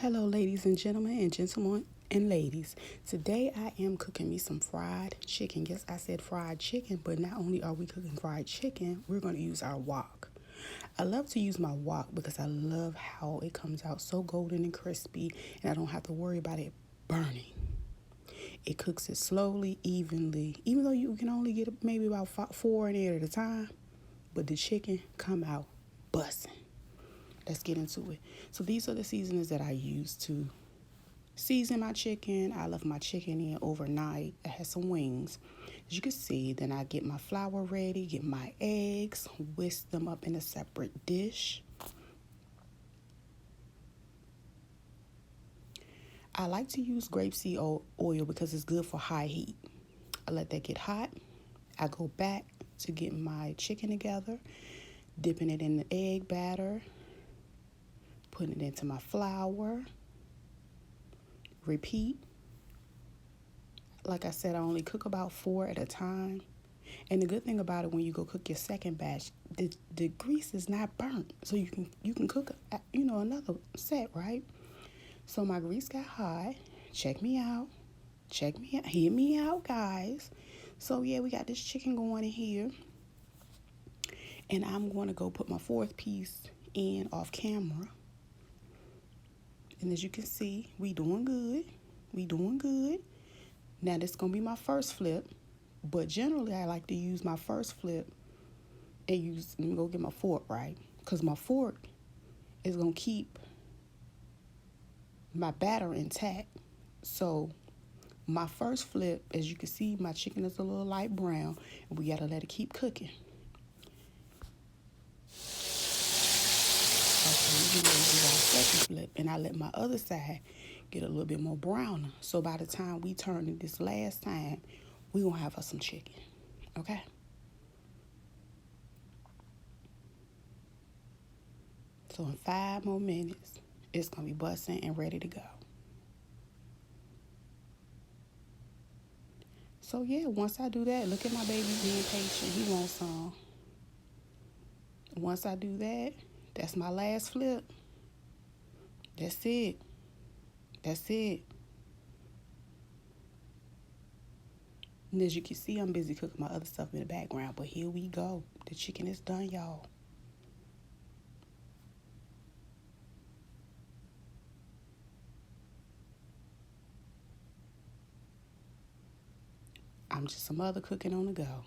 Hello, ladies and gentlemen and ladies. Today I am cooking me some fried chicken. Yes, I said fried chicken, but not only are we cooking fried chicken, we're going to use our wok. I love to use my wok because I love how it comes out so golden and crispy, and I don't have to worry about it burning. It cooks it slowly, evenly, even though you can only get maybe about four in there at a time, but the chicken come out busting. Let's get into it. So these are the seasonings that I use to season my chicken. I left my chicken in overnight. I had some wings. As you can see, then I get my flour ready, get my eggs, whisk them up in a separate dish. I like to use grapeseed oil because it's good for high heat. I let that get hot. I go back to get my chicken together, dipping it in the egg batter, putting it into my flour. Repeat. Like I said, I only cook about 4 at a time. And the good thing about it, when you go cook your second batch, the grease is not burnt, so you can cook another set, right? So my grease got hot. Check me out. Hear me out, guys. So yeah, we got this chicken going in here, and I'm going to go put my fourth piece in off camera. And as you can see, we doing good. Now this is gonna be my first flip, but generally I like to use my first flip and let me go get my fork, right? Because my fork is gonna keep my batter intact. So my first flip, as you can see, my chicken is a little light brown, and we gotta let it keep cooking. Okay, we do our second flip, and I let my other side get a little bit more browner. So by the time we turn it this last time, we gonna have us some chicken, okay? So in 5 more minutes, it's gonna be busting and ready to go. So yeah, once I do that, look at my baby being patient. He wants some. Once I do that, that's my last flip. That's it. And as you can see, I'm busy cooking my other stuff in the background, but here we go. The chicken is done, y'all. I'm just some other cooking on the go.